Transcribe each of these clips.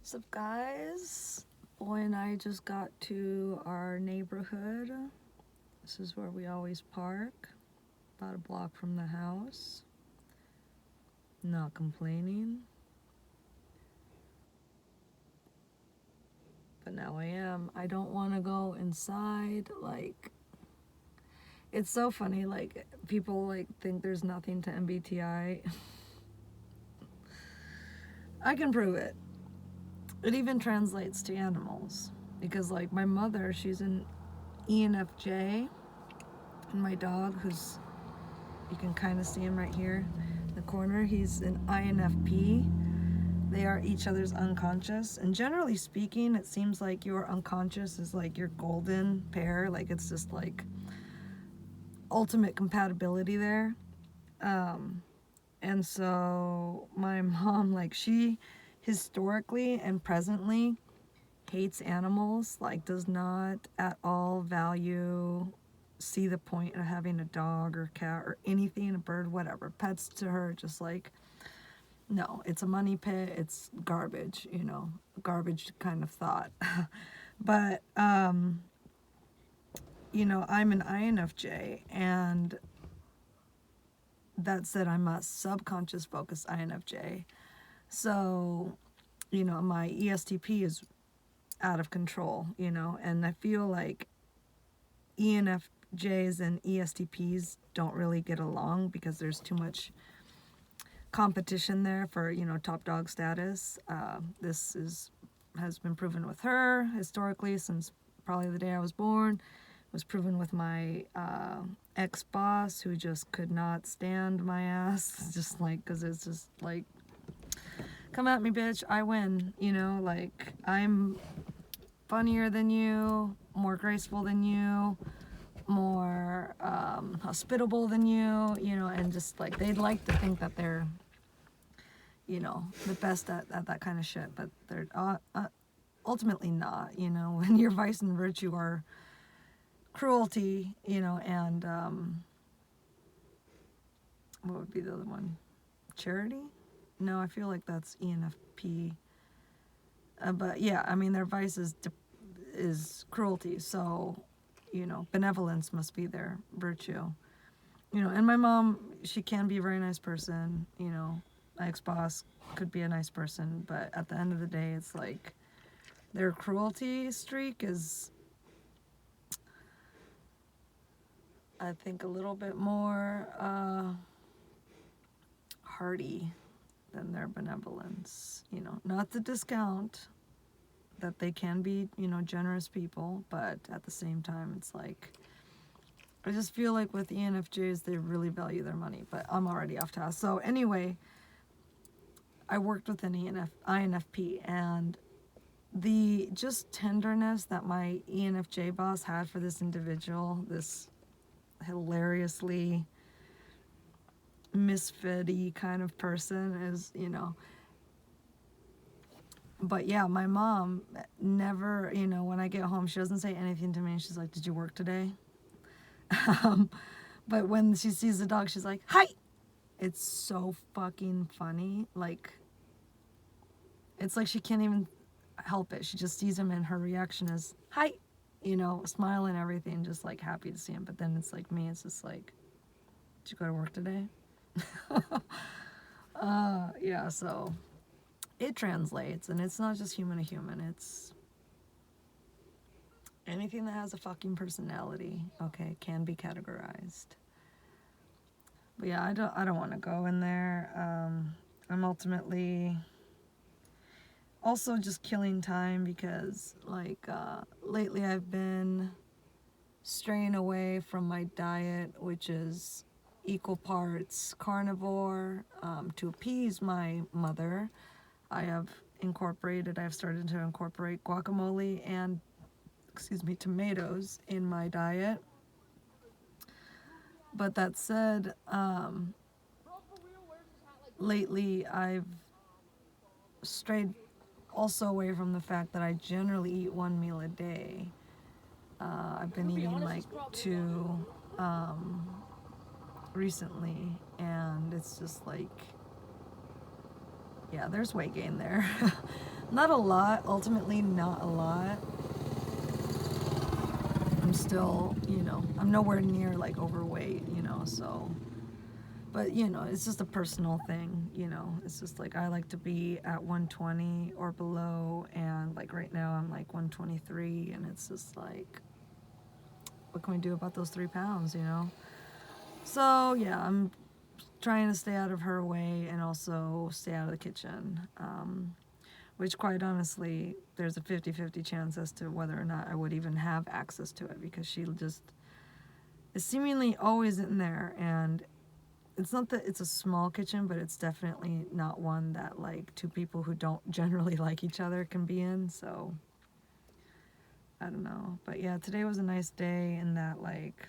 What's up, guys? Boy and I just got to our neighborhood. This is where we always park, about a block from the house. Not complaining. But now I am. I don't want to go inside. It's so funny. People think there's nothing to Mbti. I can prove it. It even translates to animals. Because, my mother, she's an Infj. And my dog, who's, you can kind of see him right here in the corner, he's an INFP. They are each other's unconscious. And generally speaking, it seems like your unconscious is like your golden pair. It's just ultimate compatibility there. And so my mom, she historically and presently hates animals, does not at all see the point of having a dog or cat or anything, a bird, whatever. Pets to her, just no, it's a money pit, it's garbage, garbage kind of thought. But, I'm an INFJ, and that said, I'm a subconscious focused INFJ. So, my ESTP is out of control, and I feel like ENFJs and ESTPs don't really get along because there's too much competition there for, top dog status. This has been proven with her historically since probably the day I was born. It was proven with my ex-boss, who just could not stand my ass, just because it's just come at me, bitch, I win, I'm funnier than you, more graceful than you, more hospitable than you, and just they'd like to think that they're, the best at that kind of shit, but they're ultimately not, when your vice and virtue are cruelty, and what would be the other one? Charity? No, I feel like that's ENFP. But yeah, I mean, their vice is cruelty, so, benevolence must be their virtue. And my mom, she can be a very nice person, my ex-boss could be a nice person, but at the end of the day, it's their cruelty streak is, I think, a little bit more hearty than their benevolence. Not to discount that they can be, generous people, but at the same time, it's I just feel like with ENFJs, they really value their money, but I'm already off task. So anyway, I worked with an INFP, and the just tenderness that my ENFJ boss had for this individual, this hilariously misfit-y kind of person is, but yeah, my mom never, when I get home, she doesn't say anything to me. She's like, did you work today? But when she sees the dog, she's like, hi! It's so fucking funny. It's she can't even help it. She just sees him, and her reaction is, hi! Smile and everything, just happy to see him. But then it's me, it's just did you go to work today? Yeah, so it translates, and it's not just human to human, it's anything that has a fucking personality, okay, can be categorized. But yeah, I don't want to go in there. I'm ultimately also just killing time because lately I've been straying away from my diet, which is equal parts carnivore, to appease my mother. I've started to incorporate guacamole and, tomatoes in my diet. But that said, lately I've strayed also away from the fact that I generally eat one meal a day. I've been eating two recently, and it's just yeah, there's weight gain there. Not a lot, ultimately not a lot. I'm still, I'm nowhere near like overweight, so, but it's just a personal thing, it's just like I like to be at 120 or below, and like right now I'm like 123, and it's just like, what can we do about those 3 pounds, So yeah, I'm trying to stay out of her way and also stay out of the kitchen. Which quite honestly, there's a 50-50 chance as to whether or not I would even have access to it, because she just is seemingly always in there. And it's not that it's a small kitchen, but it's definitely not one that like two people who don't generally like each other can be in. So I don't know. But yeah, today was a nice day in that like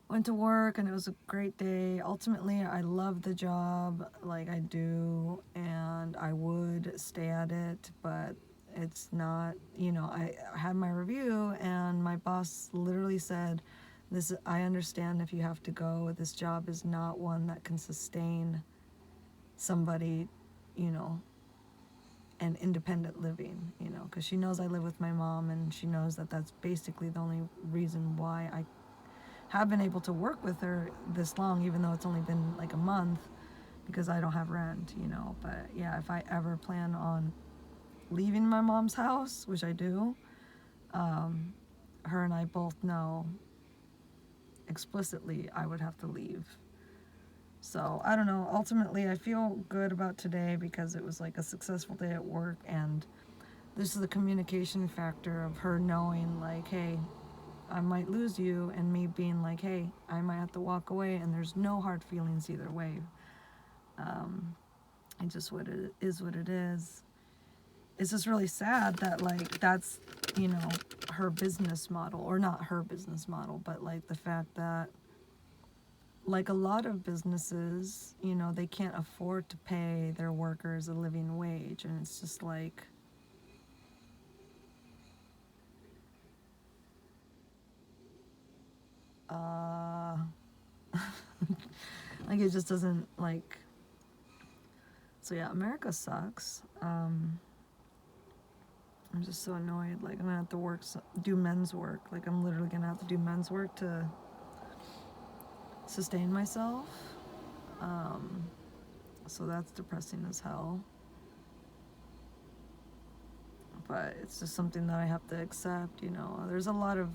went to work and it was a great day. Ultimately, I love the job, like I do, and I would stay at it, but it's not, I had my review and my boss literally said, I understand if you have to go. This job is not one that can sustain somebody, you know, and independent living, because she knows I live with my mom, and she knows that that's basically the only reason why I have been able to work with her this long, even though it's only been like a month, because I don't have rent, But yeah, if I ever plan on leaving my mom's house, which I do, her and I both know explicitly I would have to leave. So I don't know. Ultimately, I feel good about today because it was like a successful day at work, and this is the communication factor of her knowing like, hey, I might lose you, and me being like, hey, I might have to walk away, and there's no hard feelings either way. It's just what it is, what it is. It's just really sad that like that's, her business model, or not her business model, but like the fact that like a lot of businesses, they can't afford to pay their workers a living wage, and it's just like, uh like it just doesn't like. So yeah, America sucks. I'm just so annoyed. Like I'm gonna have to do men's work. Like I'm literally gonna have to do men's work to sustain myself. So that's depressing as hell. But it's just something that I have to accept. There's a lot of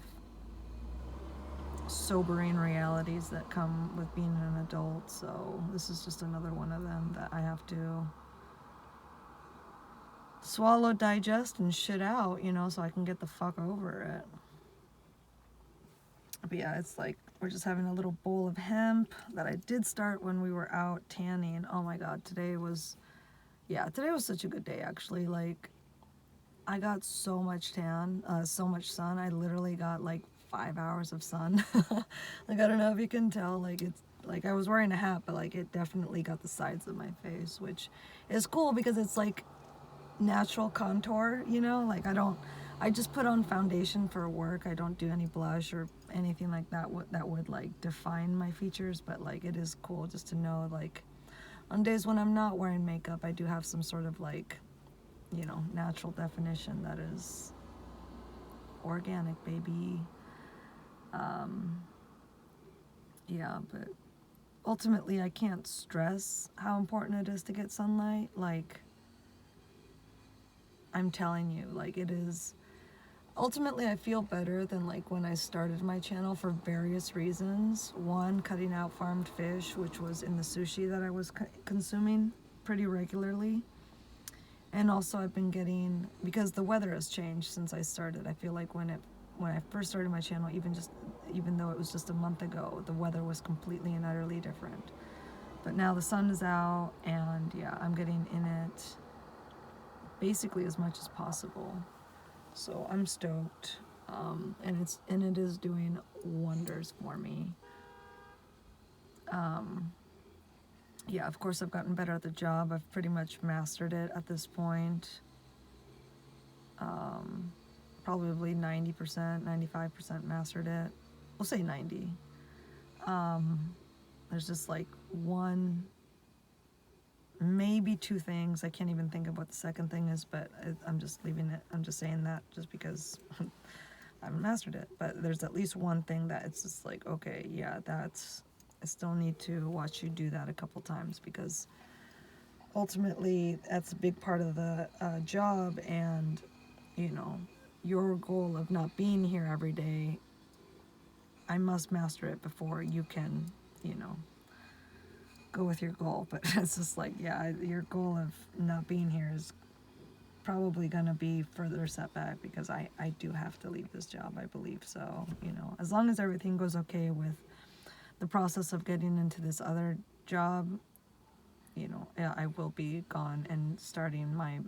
sobering realities that come with being an adult. So this is just another one of them that I have to swallow, digest, and shit out, so I can get the fuck over it. But yeah, it's like we're just having a little bowl of hemp that I did start when we were out tanning. Oh my god, today was such a good day actually. Like I got so much so much sun. I literally got like 5 hours of sun. Like I don't know if you can tell, like it's like I was wearing a hat, but like it definitely got the sides of my face, which is cool because it's like natural contour, like I just put on foundation for work. I don't do any blush or anything like that that would like define my features, but like it is cool just to know like on days when I'm not wearing makeup, I do have some sort of like, natural definition that is organic, baby. Yeah, but ultimately I can't stress how important it is to get sunlight. Like I'm telling you, like it is. Ultimately, I feel better than like when I started my channel for various reasons. One, cutting out farmed fish, which was in the sushi that I was consuming pretty regularly. And also I've been getting, because the weather has changed since I started. I feel like when I first started my channel, even though it was just a month ago, the weather was completely and utterly different. But now the sun is out, and yeah, I'm getting in it basically as much as possible. So I'm stoked, and it is doing wonders for me. Yeah, of course I've gotten better at the job. I've pretty much mastered it at this point. Probably 90%, 95% mastered it. We'll say 90. There's just like one maybe 2 things. I can't even think of what the second thing is, but I'm just leaving it. I'm just saying that just because I haven't mastered it. But there's at least one thing that it's just like, okay, yeah, I still need to watch you do that a couple times, because ultimately that's a big part of the job. And, you know, your goal of not being here every day, I must master it before you can, you know, go with your goal. But it's just like, yeah, your goal of not being here is probably going to be further setback, because I do have to leave this job, I believe. So, you know, as long as everything goes okay with the process of getting into this other job, you know, yeah, I will be gone and starting my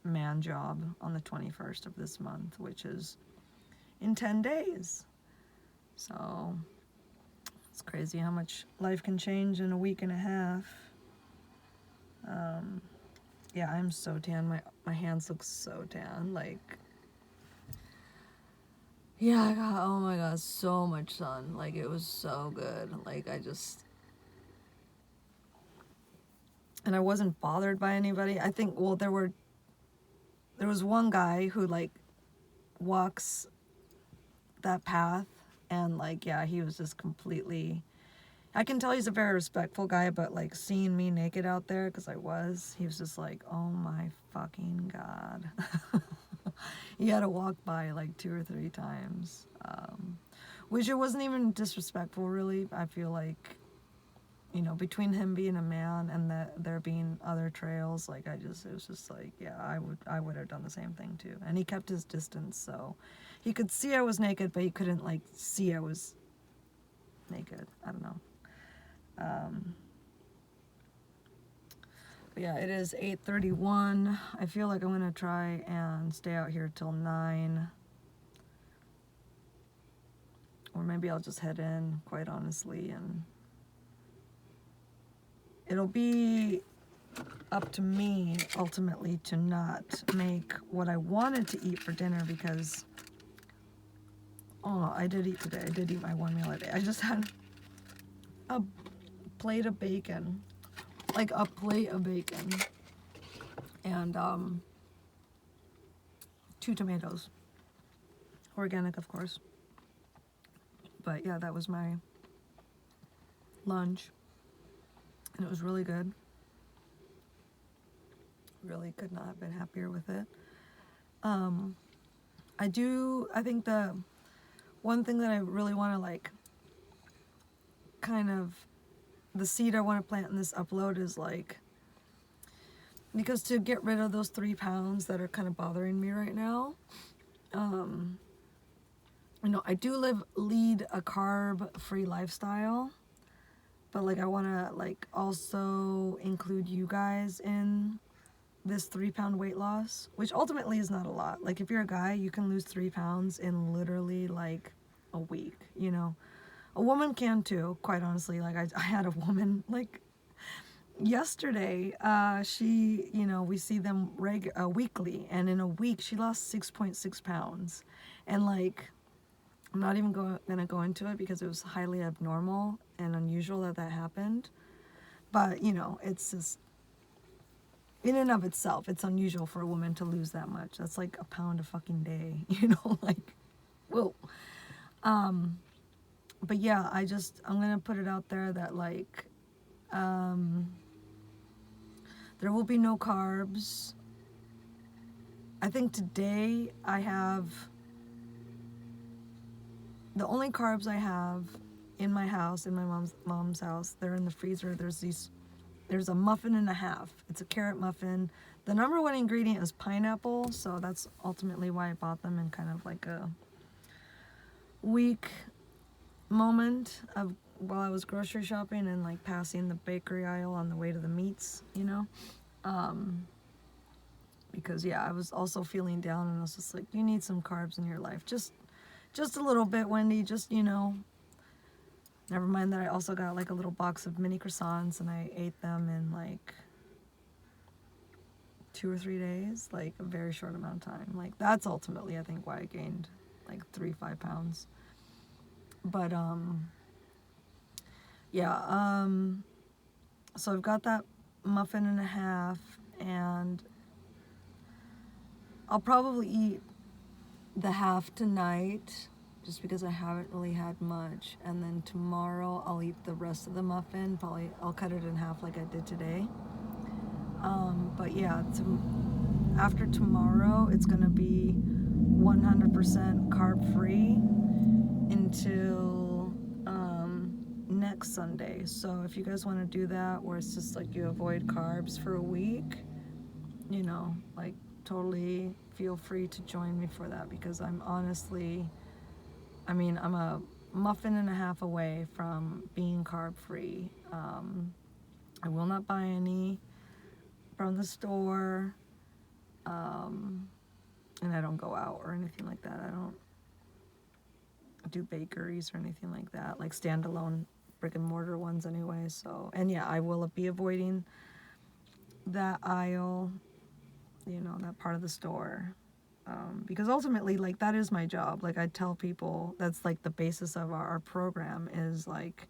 man job on the 21st of this month, which is in 10 days. So it's crazy how much life can change in a week and a half. Yeah, I'm so tan. My hands look so tan. Like, yeah, I got, oh my god, so much sun. Like, it was so good. Like, and I wasn't bothered by anybody. I think, well, there was one guy who, like, walks that path, and, like, yeah, he was just completely, I can tell he's a very respectful guy, but, like, seeing me naked out there, because he was just like, oh my fucking god. He had to walk by like 2 or 3 times, which it wasn't even disrespectful, really. I feel like, you know, between him being a man and there being other trails, like, it was just like, yeah, I would have done the same thing too. And he kept his distance, so he could see I was naked, but he couldn't, like, see I was naked. I don't know. But yeah, it is 8:31. I feel like I'm gonna try and stay out here till 9. Or maybe I'll just head in, quite honestly, and it'll be up to me, ultimately, to not make what I wanted to eat for dinner, because, oh, I did eat today. I did eat my one meal a day. I just had a plate of bacon. Like, a plate of bacon. And, 2 tomatoes. Organic, of course. But yeah, that was my lunch. And it was really good. Really could not have been happier with it. I think the one thing that I really want to, like, kind of, the seed I want to plant in this upload is, like, because to get rid of those 3 pounds that are kind of bothering me right now, you know, I do lead a carb-free lifestyle, but, like, I want to, like, also include you guys in this 3-pound weight loss, which ultimately is not a lot. Like, if you're a guy, you can lose 3 pounds in literally, like, a week, you know. A woman can too, quite honestly. Like, I had a woman, like, yesterday, she, you know, we see them weekly, and in a week she lost 6.6 pounds. And, like, I'm not even gonna go into it, because it was highly abnormal and unusual that happened. But, you know, it's just, in and of itself, it's unusual for a woman to lose that much. That's like a pound a fucking day, you know, like, whoa. But yeah, I'm gonna put it out there that, like, there will be no carbs. I think today the only carbs I have in my house, in my mom's house, they're in the freezer. There's a muffin and a half. It's a carrot muffin. The number 1 ingredient is pineapple, so that's ultimately why I bought them in kind of like a weak moment of while I was grocery shopping and, like, passing the bakery aisle on the way to the meats, you know. Because, yeah, I was also feeling down, and I was just like, you need some carbs in your life. Just a little bit, Wendy, just, you know. Never mind that I also got, like, a little box of mini croissants, and I ate them in, like, 2 or 3 days, like, a very short amount of time. Like, that's ultimately, I think, why I gained, like, 5 pounds. But, yeah, so I've got that muffin and a half, and I'll probably eat the half tonight just because I haven't really had much, and then tomorrow I'll eat the rest of the muffin. Probably I'll cut it in half like I did today. But yeah, after tomorrow it's gonna be 100% carb free until next Sunday. So if you guys want to do that, where it's just like you avoid carbs for a week, you know, like totally feel free to join me for that, because I'm honestly, I mean, I'm a muffin and a half away from being carb free. I will not buy any from the store, and I don't go out or anything like that. I don't do bakeries or anything like that, like standalone brick and mortar ones anyway. So, and yeah, I will be avoiding that aisle, you know, that part of the store, because ultimately, like, that is my job. Like, I tell people that's like the basis of our program is like,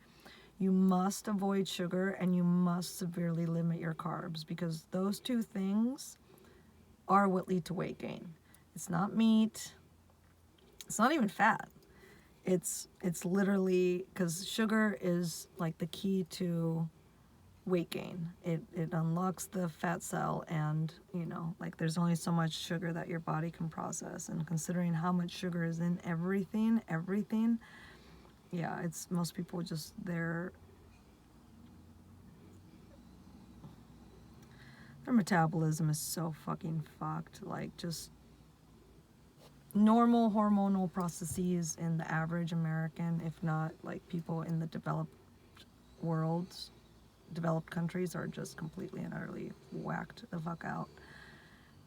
you must avoid sugar and you must severely limit your carbs, because those two things are what lead to weight gain. It's not meat, it's not even fat. It's literally, because sugar is like the key to weight gain. It unlocks the fat cell, and you know, like, there's only so much sugar that your body can process, and considering how much sugar is in everything, yeah, it's, most people just, their metabolism is so fucking fucked. Like, just normal hormonal processes in the average American, if not like people in the developed worlds, developed countries, are just completely and utterly whacked the fuck out.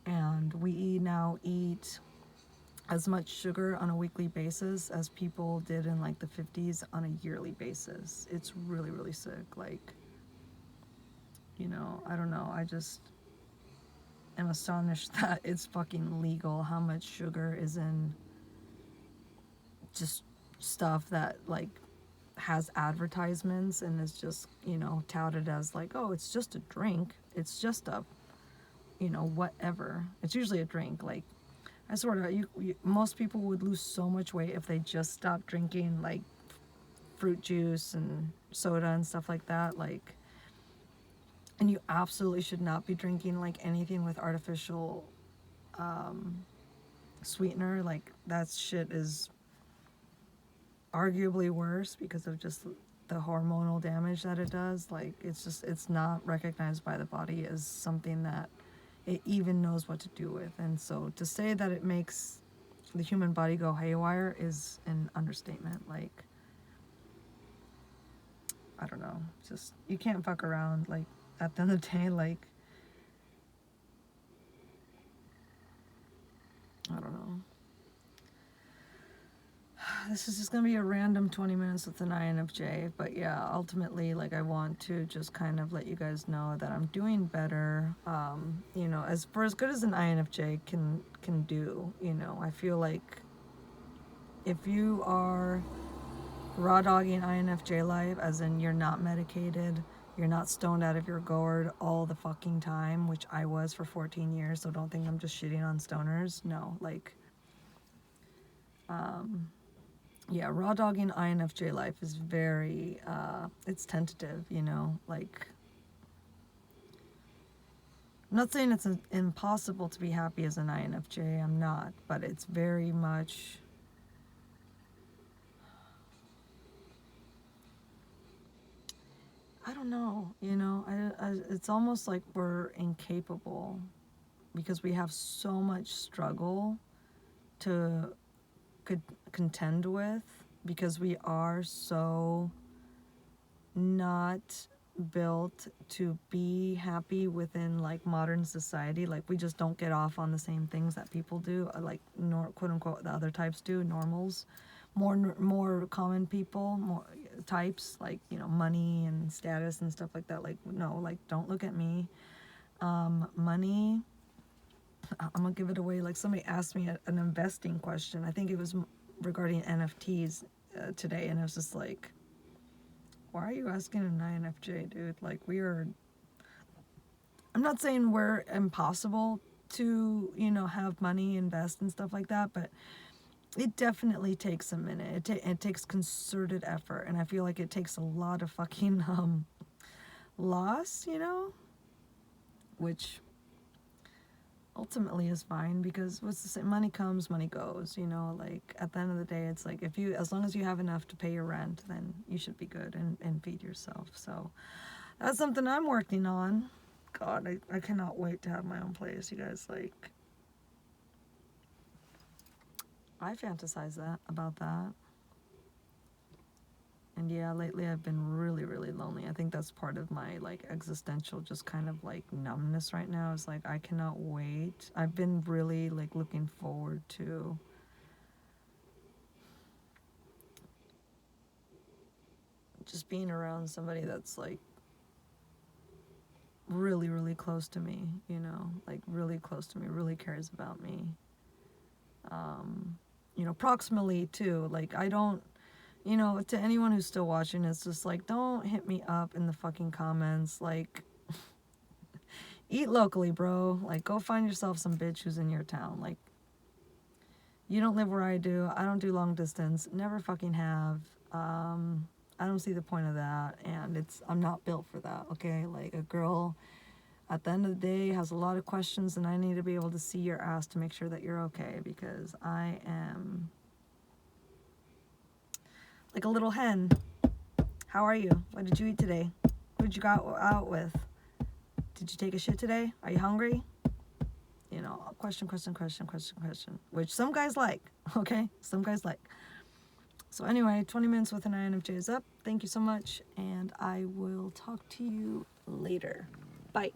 And we now eat as much sugar on a weekly basis as people did in like the 50s on a yearly basis. It's really, really sick. Like, you know, I don't know. I just am astonished that it's fucking legal how much sugar is in just stuff that like has advertisements and is just, you know, touted as like, oh, it's just a drink, it's just a, you know, whatever. It's usually a drink. Like, I swear to God, most people would lose so much weight if they just stopped drinking like fruit juice and soda and stuff like that. Like, and you absolutely should not be drinking like anything with artificial sweetener. Like, that shit is arguably worse because of just the hormonal damage that it does. Like, it's just, it's not recognized by the body as something that it even knows what to do with. And so to say that it makes the human body go haywire is an understatement. Like, I don't know, just, you can't fuck around. Like, at the end of the day, like, I don't know. This is just gonna be a random 20 minutes with an INFJ, but yeah, ultimately, like, I want to just kind of let you guys know that I'm doing better. You know, as good as an INFJ can do. You know, I feel like if you are raw dogging INFJ life, as in you're not medicated, you're not stoned out of your gourd all the fucking time, which I was for 14 years, so don't think I'm just shitting on stoners. No, like, yeah, raw dogging INFJ life is very, it's tentative, you know, like, I'm not saying it's impossible to be happy as an INFJ, I'm not, but it's very much, I don't know, you know, it's almost like we're incapable because we have so much struggle to contend with, because we are so not built to be happy within like modern society. Like, we just don't get off on the same things that people do, like, quote unquote, the other types do, normals, more common people, more types, like, you know, money and status and stuff like that. Like, no, like, don't look at me. Money, I'm gonna give it away. Like, somebody asked me an investing question, I think it was regarding NFTs today, and it was just like, why are you asking an INFJ, dude? Like, we are I'm not saying we're impossible to, you know, have money, invest and stuff like that, but it definitely takes a minute. It takes concerted effort, and I feel like it takes a lot of fucking loss, you know, which ultimately is fine, because what's the same, money comes, money goes, you know, like at the end of the day, it's like, if you, as long as you have enough to pay your rent, then you should be good and feed yourself. So that's something I'm working on. God, I cannot wait to have my own place, you guys. Like, I fantasize about that. And yeah, lately I've been really, really lonely. I think that's part of my like existential just kind of like numbness right now. Is like, I cannot wait. I've been really like looking forward to just being around somebody that's like really, really close to me, you know, like really close to me, really cares about me. You know, proximally too. Like, I don't, you know, to anyone who's still watching, it's just like, don't hit me up in the fucking comments. Like, eat locally, bro. Like, go find yourself some bitch who's in your town. Like, you don't live where I do. I don't do long distance. Never fucking have. I don't see the point of that. And I'm not built for that, okay? Like, a girl, at the end of the day, has a lot of questions, and I need to be able to see your ass to make sure that you're okay, because I am like a little hen. How are you? What did you eat today? Who did you go out with? Did you take a shit today? Are you hungry? You know, question, which some guys like, okay? Some guys like. So anyway, 20 minutes with an INFJ is up. Thank you so much, and I will talk to you later. Bye.